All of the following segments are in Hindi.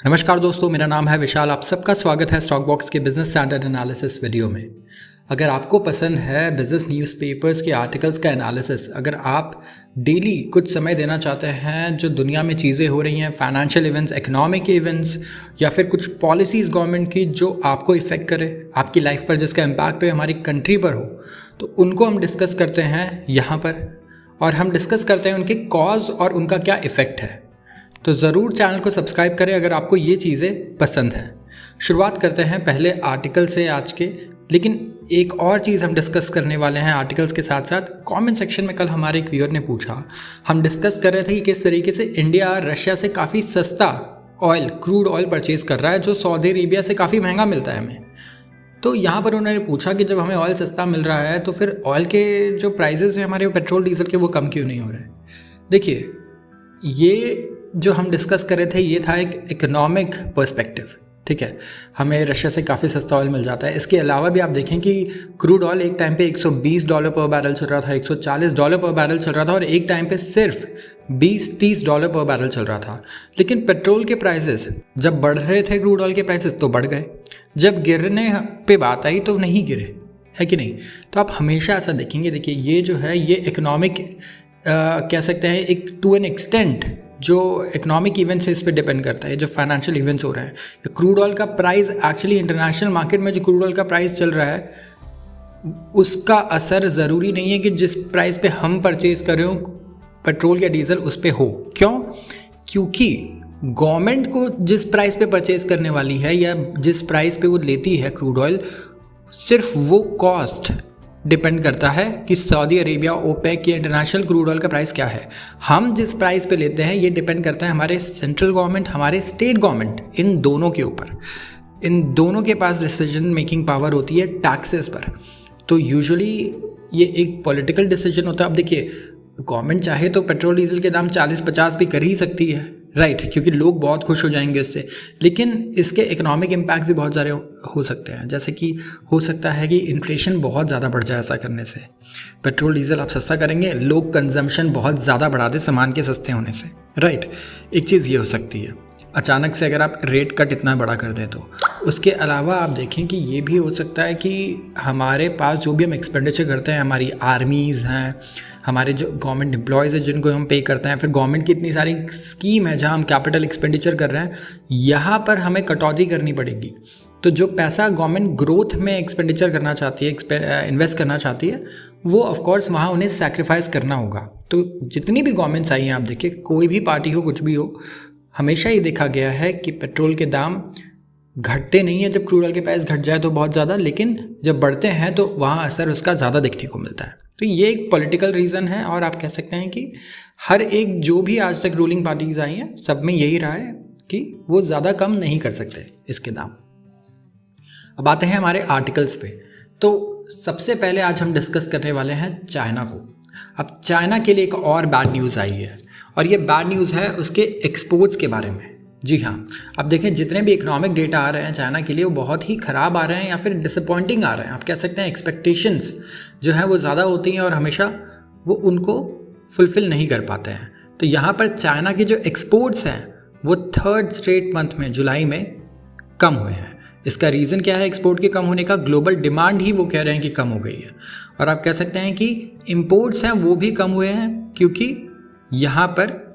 नमस्कार दोस्तों, मेरा नाम है विशाल। आप सबका स्वागत है स्टॉक बॉक्स के बिजनेस स्टैंडर्ड एनालिसिस वीडियो में। अगर आपको पसंद है बिजनेस न्यूज़पेपर्स के आर्टिकल्स का एनालिसिस, अगर आप डेली कुछ समय देना चाहते हैं जो दुनिया में चीज़ें हो रही हैं, फाइनेंशियल इवेंट्स, इकोनॉमिक इवेंट्स या फिर कुछ पॉलिसीज़ गवर्नमेंट की जो आपको इफ़ेक्ट करे आपकी लाइफ पर, जिसका इम्पैक्ट हो हमारी कंट्री पर हो, तो उनको हम डिस्कस करते हैं यहाँ पर। और हम डिस्कस करते हैं उनके कॉज और उनका क्या इफ़ेक्ट है। तो ज़रूर चैनल को सब्सक्राइब करें अगर आपको ये चीज़ें पसंद हैं। शुरुआत करते हैं पहले आर्टिकल से आज के, लेकिन एक और चीज़ हम डिस्कस करने वाले हैं आर्टिकल्स के साथ साथ। कमेंट सेक्शन में कल हमारे एक व्यूअर ने पूछा, हम डिस्कस कर रहे थे कि किस तरीके से इंडिया रशिया से काफ़ी सस्ता ऑयल, क्रूड ऑयल परचेज़ कर रहा है जो सऊदी अरेबिया से काफ़ी महंगा मिलता है हमें। तो यहाँ पर उन्होंने पूछा कि जब हमें ऑयल सस्ता मिल रहा है तो फिर ऑयल के जो प्राइजेज़ हैं हमारे पेट्रोल डीजल के, वो कम क्यों नहीं हो रहे। देखिए, ये जो हम डिस्कस कर रहे थे ये था एक इकोनॉमिक पर्सपेक्टिव, ठीक है। हमें रशिया से काफ़ी सस्ता ऑयल मिल जाता है। इसके अलावा भी आप देखें कि क्रूड ऑयल एक टाइम पे $120 पर बैरल चल रहा था, $140 पर बैरल चल रहा था, और एक टाइम पे सिर्फ $20-30 पर बैरल चल रहा था। लेकिन पेट्रोल के प्राइसेस जब बढ़ रहे थे, क्रूड ऑयल के प्राइसेस तो बढ़ गए, जब गिरने पे बात आई तो नहीं गिरे, है कि नहीं। तो आप हमेशा ऐसा देखेंगे। देखिए, ये जो है ये इकोनॉमिक कह सकते हैं एक टू एन एक्सटेंट जो इकोनॉमिक इवेंट्स है इस पर डिपेंड करता है, जो फाइनेंशियल इवेंट्स हो रहे हैं। क्रूड ऑयल का प्राइस एक्चुअली इंटरनेशनल मार्केट में जो क्रूड ऑयल का प्राइस चल रहा है उसका असर ज़रूरी नहीं है कि जिस प्राइस पे हम परचेज़ कर रहे हो पेट्रोल या डीजल उस पर हो। क्यों? क्योंकि गवर्नमेंट को जिस प्राइस पे परचेज़ करने वाली है या जिस प्राइस पे वो लेती है क्रूड ऑयल, सिर्फ वो कॉस्ट डिपेंड करता है कि सऊदी अरेबिया, ओपेक या इंटरनेशनल क्रूड ऑयल का प्राइस क्या है। हम जिस प्राइस पे लेते हैं ये डिपेंड करता है हमारे सेंट्रल गवर्नमेंट, हमारे स्टेट गवर्नमेंट, इन दोनों के ऊपर। इन दोनों के पास डिसीजन मेकिंग पावर होती है टैक्सेस पर। तो यूजुअली ये एक पॉलिटिकल डिसीजन होता है। अब देखिए, गवर्नमेंट चाहे तो पेट्रोल डीजल के दाम 40-50 भी कर ही सकती है, राइट, क्योंकि लोग बहुत खुश हो जाएंगे इससे। लेकिन इसके इकोनॉमिक इम्पैक्ट्स भी बहुत सारे हो सकते हैं। जैसे कि हो सकता है कि इन्फ्लेशन बहुत ज़्यादा बढ़ जाए ऐसा करने से। पेट्रोल डीजल आप सस्ता करेंगे, लोग कंजम्पशन बहुत ज़्यादा बढ़ा दें सामान के सस्ते होने से, राइट। एक चीज़ ये हो सकती है अचानक से अगर आप रेट कट इतना बड़ा कर दें तो। उसके अलावा आप देखें कि ये भी हो सकता है कि हमारे पास जो भी हम एक्सपेंडिचर करते हैं, हमारी आर्मीज़ हैं, हमारे जो गवर्नमेंट एम्प्लॉयज़ हैं जिनको हम पे करते हैं, फिर गवर्नमेंट की इतनी सारी स्कीम है जहां हम कैपिटल एक्सपेंडिचर कर रहे हैं, यहाँ पर हमें कटौती करनी पड़ेगी। तो जो पैसा गवर्नमेंट ग्रोथ में एक्सपेंडिचर करना चाहती है, इन्वेस्ट करना चाहती है, वो ऑफकोर्स वहाँ उन्हें सेक्रीफाइस करना होगा। तो जितनी भी गवर्नमेंट्स आई हैं, आप देखिए, कोई भी पार्टी हो, कुछ भी हो, हमेशा ये देखा गया है कि पेट्रोल के दाम घटते नहीं हैं। जब क्रूड ऑयल के प्राइस घट जाए तो बहुत ज़्यादा, लेकिन जब बढ़ते हैं तो वहाँ असर उसका ज़्यादा देखने को मिलता है। तो ये एक पॉलिटिकल रीज़न है, और आप कह सकते हैं कि हर एक जो भी आज तक रूलिंग पार्टीज़ आई हैं सब में यही रहा है कि वो ज़्यादा कम नहीं कर सकते इसके दाम। अब आते हैं हमारे आर्टिकल्स पे। तो सबसे पहले आज हम डिस्कस करने वाले हैं चाइना को। अब चाइना के लिए एक और बैड न्यूज़ आई है, और ये बैड न्यूज़ है उसके एक्सपोर्ट्स के बारे में। जी हाँ, अब देखें, जितने भी इकोनॉमिक डेटा आ रहे हैं चाइना के लिए वो बहुत ही ख़राब आ रहे हैं या फिर डिसअपॉइंटिंग आ रहे हैं। आप कह सकते हैं एक्सपेक्टेशंस जो हैं वो ज़्यादा होती हैं और हमेशा वो उनको फुलफ़िल नहीं कर पाते हैं। तो यहाँ पर चाइना के जो एक्सपोर्ट्स हैं वो थर्ड स्ट्रेट मंथ में, जुलाई में, कम हुए हैं। इसका रीज़न क्या है एक्सपोर्ट के कम होने का? ग्लोबल डिमांड ही वो कह रहे हैं कि कम हो गई है। और आप कह सकते हैं कि इम्पोर्ट्स हैं वो भी कम हुए हैं, क्योंकि यहाँ पर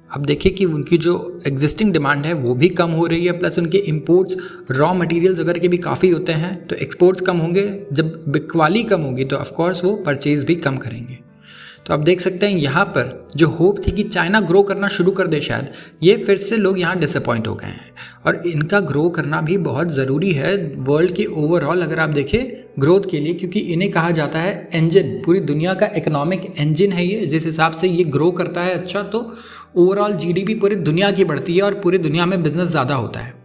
अब देखिए कि उनकी जो एग्जिस्टिंग डिमांड है वो भी कम हो रही है, प्लस उनके इंपोर्ट्स रॉ मटेरियल्स वगैरह के भी काफ़ी होते हैं। तो एक्सपोर्ट्स कम होंगे, जब बिकवाली कम होगी तो ऑफकोर्स वो परचेज़ भी कम करेंगे। तो आप देख सकते हैं यहाँ पर जो होप थी कि चाइना ग्रो करना शुरू कर दे, शायद ये फिर से लोग यहाँ डिसअपॉइंट हो गए हैं। और इनका ग्रो करना भी बहुत ज़रूरी है वर्ल्ड की ओवरऑल अगर आप देखें ग्रोथ के लिए, क्योंकि इन्हें कहा जाता है इंजन, पूरी दुनिया का इकोनॉमिक इंजन है ये। जिस हिसाब से ये ग्रो करता है अच्छा, तो ओवरऑल जीडीपी पूरी दुनिया की बढ़ती है और पूरी दुनिया में बिजनेस ज़्यादा होता है।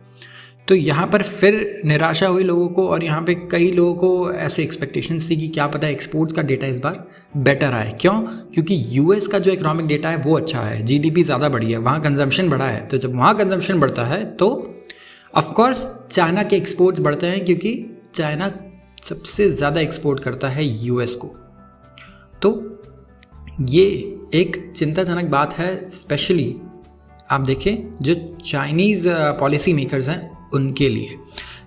तो यहाँ पर फिर निराशा हुई लोगों को, और यहाँ पे कई लोगों को ऐसे एक्सपेक्टेशंस थी कि क्या पता एक्सपोर्ट्स का डेटा इस बार बेटर आए। क्यों? क्योंकि यूएस का जो इकोनॉमिक डेटा है वो अच्छा है, जीडीपी ज़्यादा बढ़ी है, वहाँ कंजम्पशन बढ़ा है। तो जब वहाँ कंजम्पशन बढ़ता है तो ऑफकोर्स चाइना के एक्सपोर्ट्स बढ़ते हैं, क्योंकि चाइना सबसे ज़्यादा एक्सपोर्ट करता है यूएस को। तो ये एक चिंताजनक बात है, स्पेशली आप देखें जो चाइनीज़ पॉलिसी मेकर्स हैं उनके लिए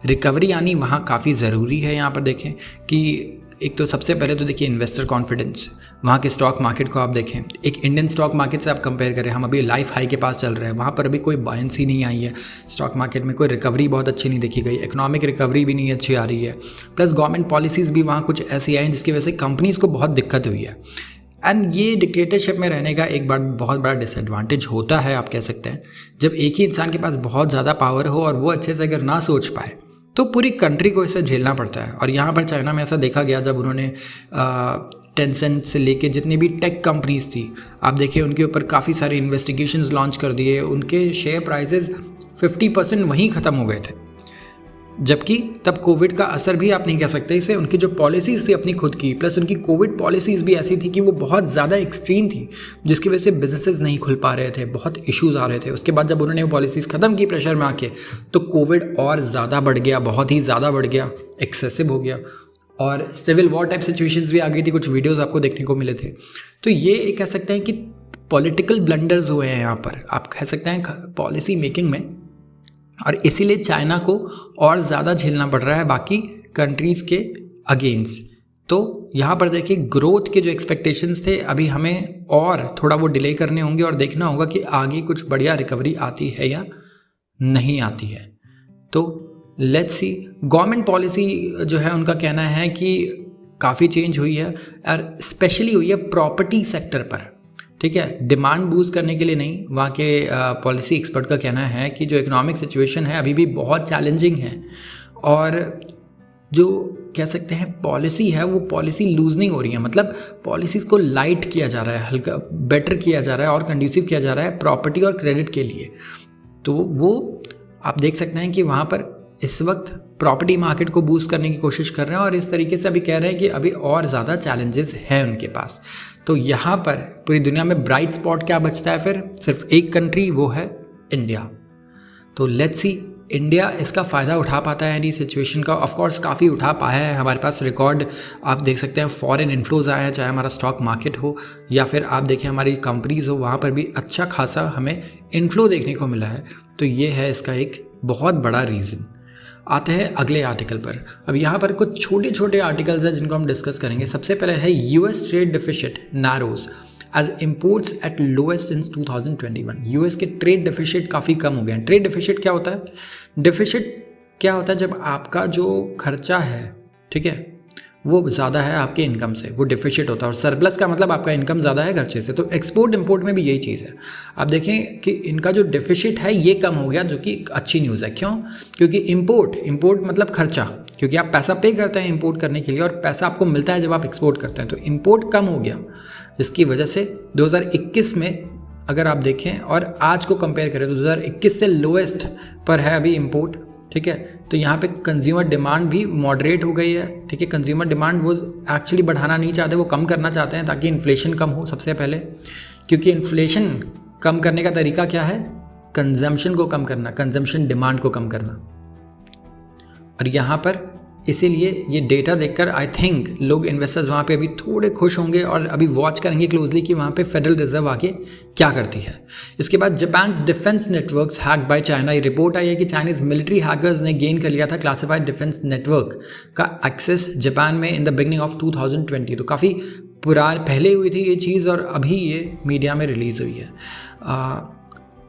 रिकवरी आनी वहाँ काफ़ी ज़रूरी है। यहाँ पर देखें कि एक तो सबसे पहले तो देखिए इन्वेस्टर कॉन्फिडेंस, वहाँ के स्टॉक मार्केट को आप देखें, एक इंडियन स्टॉक मार्केट से आप कंपेयर करें, हम अभी लाइफ हाई के पास चल रहे हैं, वहाँ पर अभी कोई बायंसी नहीं आई है, स्टॉक मार्केट में कोई रिकवरी बहुत अच्छी नहीं देखी गई, इकोनॉमिक रिकवरी भी नहीं अच्छी आ रही है, प्लस गवर्नमेंट पॉलिसीज़ भी वहाँ कुछ ऐसी आई हैं जिसकी वजह से कंपनीज़ को बहुत दिक्कत हुई है। एंड ये डिक्टेटरशिप में रहने का एक बहुत बड़ा डिसएडवांटेज होता है, आप कह सकते हैं, जब एक ही इंसान के पास बहुत ज़्यादा पावर हो और वो अच्छे से अगर ना सोच पाए तो पूरी कंट्री को इसे झेलना पड़ता है। और यहाँ पर चाइना में ऐसा देखा गया जब उन्होंने टेंसेंट से लेके जितनी भी टेक कंपनीज थी, आप देखिए उनके ऊपर काफ़ी सारे इन्वेस्टिगेशंस लॉन्च कर दिए, उनके शेयर प्राइसेस 50% वहीं ख़त्म हो गए थे। जबकि तब कोविड का असर भी आप नहीं कह सकते इसे, उनकी जो पॉलिसीज़ थी अपनी खुद की, प्लस उनकी कोविड पॉलिसीज़ भी ऐसी थी कि वो बहुत ज़्यादा एक्सट्रीम थी, जिसकी वजह से बिजनेसेस नहीं खुल पा रहे थे, बहुत इश्यूज़ आ रहे थे। उसके बाद जब उन्होंने वो पॉलिसीज़ ख़त्म की प्रेशर में आके, तो कोविड और ज़्यादा बढ़ गया, बहुत ही ज़्यादा बढ़ गया, एक्सेसिव हो गया और सिविल वॉर टाइप सिचुएशंस भी आ गई थी, कुछ वीडियोज़ आपको देखने को मिले थे। तो ये कह सकते हैं कि पॉलिटिकल ब्लंडर्स हुए हैं यहाँ पर, आप कह सकते हैं पॉलिसी मेकिंग में, और इसीलिए चाइना को और ज़्यादा झेलना पड़ रहा है बाकी कंट्रीज़ के अगेंस्ट। तो यहाँ पर देखिए ग्रोथ के जो एक्सपेक्टेशंस थे अभी हमें और थोड़ा वो डिले करने होंगे और देखना होगा कि आगे कुछ बढ़िया रिकवरी आती है या नहीं आती है। तो लेट्स सी। गवर्नमेंट पॉलिसी जो है उनका कहना है कि काफ़ी चेंज हुई है और स्पेशली हुई है प्रॉपर्टी सेक्टर पर, ठीक है, डिमांड बूस्ट करने के लिए नहीं। वहाँ के पॉलिसी एक्सपर्ट का कहना है कि जो इकोनॉमिक सिचुएशन है अभी भी बहुत चैलेंजिंग है और जो कह सकते हैं पॉलिसी है वो पॉलिसी लूजनिंग हो रही है, मतलब पॉलिसीज़ को लाइट किया जा रहा है, हल्का बेटर किया जा रहा है और कंड्यूसिव किया जा रहा है प्रॉपर्टी और क्रेडिट के लिए। तो वो आप देख सकते हैं कि वहाँ पर इस वक्त प्रॉपर्टी मार्केट को बूस्ट करने की कोशिश कर रहे हैं और इस तरीके से अभी कह रहे हैं कि अभी और ज़्यादा चैलेंजेस हैं उनके पास। तो यहाँ पर पूरी दुनिया में ब्राइट स्पॉट क्या बचता है फिर? सिर्फ एक कंट्री, वो है इंडिया। तो लेट्स सी इंडिया इसका फ़ायदा उठा पाता है यानी सिचुएशन का। ऑफ कोर्स काफ़ी उठा पाया है, हमारे पास रिकॉर्ड आप देख सकते हैं फॉरेन इन्फ्लोज आए हैं, चाहे हमारा स्टॉक मार्केट हो या फिर आप देखें हमारी कंपनीज़ हो, वहाँ पर भी अच्छा खासा हमें इन्फ्लो देखने को मिला है। तो ये है इसका एक बहुत बड़ा रीज़न। आते हैं अगले आर्टिकल पर। अब यहाँ पर कुछ छोटे छोटे आर्टिकल्स हैं जिनको हम डिस्कस करेंगे। सबसे पहले है US trade deficit narrows as imports at lowest since 2021। US के ट्रेड डिफिसिट काफ़ी कम हो गए हैं। ट्रेड डिफिसिट क्या होता है? डिफिसिट क्या होता है? जब आपका जो खर्चा है, ठीक है, वो ज़्यादा है आपके इनकम से, वो डिफिसिट होता है। और सरप्लस का मतलब आपका इनकम ज़्यादा है खर्चे से। तो एक्सपोर्ट इंपोर्ट में भी यही चीज़ है। आप देखें कि इनका जो डिफिसिट है ये कम हो गया, जो कि अच्छी न्यूज़ है। क्यों? क्योंकि इंपोर्ट मतलब खर्चा, क्योंकि आप पैसा पे करते हैं इंपोर्ट करने के लिए और पैसा आपको मिलता है जब आप एक्सपोर्ट करते हैं। तो इंपोर्ट कम हो गया, जिसकी वजह से 2021 में अगर आप देखें और आज को कंपेयर करें तो 2021 से लोएस्ट पर है अभी इंपोर्ट, ठीक है। तो यहाँ पे कंज्यूमर डिमांड भी मॉडरेट हो गई है, ठीक है। कंज्यूमर डिमांड वो एक्चुअली बढ़ाना नहीं चाहते, वो कम करना चाहते हैं ताकि इन्फ्लेशन कम हो सबसे पहले, क्योंकि इन्फ्लेशन कम करने का तरीका क्या है? कंजम्पशन को कम करना, कंजम्पशन डिमांड को कम करना। और यहाँ पर इसीलिए ये डेटा देखकर आई थिंक लोग इन्वेस्टर्स वहाँ पे अभी थोड़े खुश होंगे और अभी वॉच करेंगे क्लोजली कि वहाँ पे फेडरल रिजर्व आके क्या करती है। इसके बाद Japan's defence networks hacked by China. ये रिपोर्ट आई है कि चाइनीज़ मिलिट्री हैकर्स ने गेन कर लिया था क्लासिफाइड डिफेंस नेटवर्क का एक्सेस जापान में इन द बिगनिंग ऑफ 2020। तो काफ़ी पहले हुई थी ये चीज़ और अभी ये मीडिया में रिलीज़ हुई है।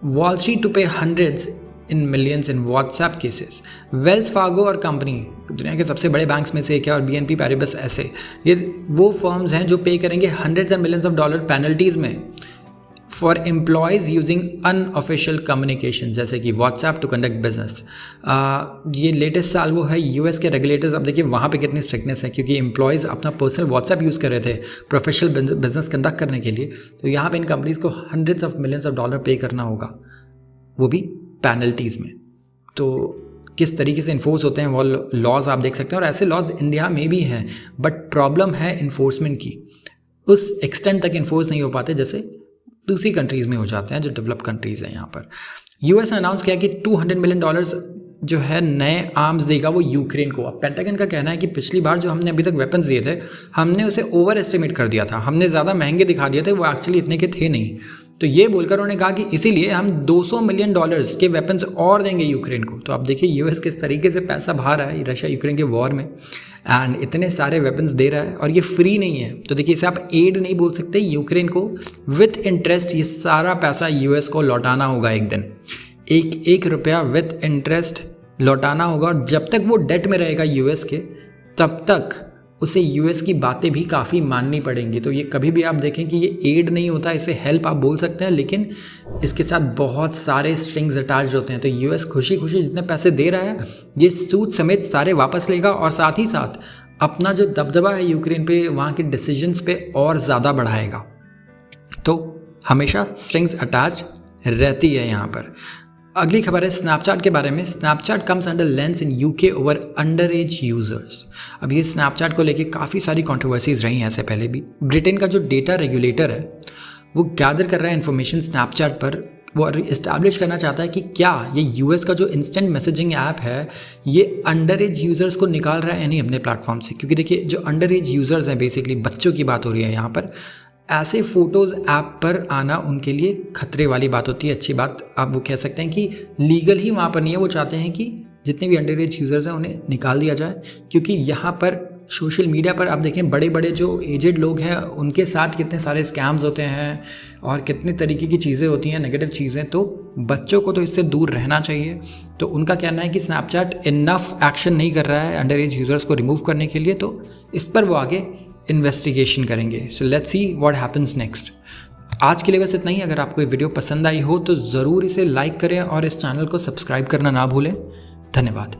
वॉल स्ट्रीट टू पे hundreds in millions in WhatsApp cases. Wells Fargo और कंपनी दुनिया के सबसे बड़े बैंक्स में से एक है और BNP पैरिबस ऐसे, ये वो फर्म्स हैं जो पे करेंगे hundreds and millions of dollar penalties में for employees using unofficial communication जैसे कि व्हाट्सएप टू कंडक्ट बिजनेस। ये लेटेस्ट साल वो है यूएस के रेगुलेटर्स। अब देखिए वहाँ पे कितनी स्ट्रिक्टनेस है, क्योंकि एम्प्लॉयज़ अपना पर्सनल व्हाट्सएप यूज़ कर रहे थे प्रोफेशनल बिजनेस कंडक्ट करने के लिए। तो यहाँ पे इन कंपनीज़ को hundreds of millions of dollar पे करना होगा, वो भी पेनल्टीज़ में। तो किस तरीके से इन्फोर्स होते हैं वो लॉज आप देख सकते हैं और ऐसे लॉज इंडिया में भी हैं, बट प्रॉब्लम है इन्फोर्समेंट की। उस एक्सटेंट तक इन्फोर्स नहीं हो पाते जैसे दूसरी कंट्रीज़ में हो जाते हैं जो डेवलप कंट्रीज़ हैं। यहाँ पर यूएस ने अनाउंस किया कि $200 मिलियन जो है नए आर्म्स देगा वो यूक्रेन को। अब पेंटागन का कहना है कि पिछली बार जो हमने अभी तक वेपन्स दिए थे हमने उसे ओवर एस्टिमेट कर दिया था, हमने ज़्यादा महंगे दिखा दिए थे, वो एक्चुअली इतने के थे नहीं। तो ये बोलकर उन्होंने कहा कि इसीलिए हम $200 मिलियन के वेपन्स और देंगे यूक्रेन को। तो आप देखिए यूएस किस तरीके से पैसा बहा रहा है रशिया यूक्रेन के वॉर में, एंड इतने सारे वेपन्स दे रहा है और ये फ्री नहीं है। तो देखिए इसे आप एड नहीं बोल सकते, यूक्रेन को विथ इंटरेस्ट ये सारा पैसा यूएस को लौटाना होगा एक दिन, एक रुपया विथ इंटरेस्ट लौटाना होगा। और जब तक वो डेट में रहेगा यूएस के, तब तक उसे यूएस की बातें भी काफ़ी माननी पड़ेंगी। तो ये कभी भी आप देखें कि ये एड नहीं होता, इसे हेल्प आप बोल सकते हैं, लेकिन इसके साथ बहुत सारे स्ट्रिंग्स अटैच्ड होते हैं। तो यूएस खुशी खुशी जितने पैसे दे रहा है ये सूद समेत सारे वापस लेगा और साथ ही साथ अपना जो दबदबा है यूक्रेन पे, वहाँ के डिसीजंस पे और ज़्यादा बढ़ाएगा। तो हमेशा स्ट्रिंग्स अटैच रहती है यहाँ पर। अगली खबर है स्नैपचैट के बारे में। Snapchat comes under lens in UK over under as users. अब ये स्नैपचैट को लेके काफ़ी सारी कंट्रोवर्सीज रही हैं ऐसे पहले भी। ब्रिटेन का जो डेटा रेगुलेटर है वो गैदर कर रहा है इन्फॉर्मेशन स्नैपचैट पर। वो इस्टेब्लिश करना चाहता है कि क्या ये यूएस का जो इंस्टेंट मैसेजिंग ऐप है ये अंडर एज यूज़र्स को निकाल रहा है या नहीं अपने प्लेटफॉर्म से। क्योंकि देखिए जो अंडर एज यूज़र्स हैं, बेसिकली बच्चों की बात हो रही है यहाँ पर, ऐसे फ़ोटोज़ ऐप पर आना उनके लिए खतरे वाली बात होती है। अच्छी बात आप वो कह सकते हैं कि लीगल ही वहाँ पर नहीं है। वो चाहते हैं कि जितने भी अंडर एज यूज़र्स हैं उन्हें निकाल दिया जाए, क्योंकि यहाँ पर सोशल मीडिया पर आप देखें बड़े बड़े जो एजेड लोग हैं उनके साथ कितने सारे स्कैम्स होते हैं और कितने तरीके की चीज़ें होती हैं, नेगेटिव चीज़ें। तो बच्चों को तो इससे दूर रहना चाहिए। तो उनका कहना है कि स्नैपचैट इनफ एक्शन नहीं कर रहा है अंडर एज यूज़र्स को रिमूव करने के लिए, तो इस पर वो आगे इन्वेस्टिगेशन करेंगे। So let's see what happens next. आज के लिए बस इतना ही। अगर आपको ये वीडियो पसंद आई हो तो ज़रूर इसे लाइक करें और इस चैनल को सब्सक्राइब करना ना भूलें। धन्यवाद।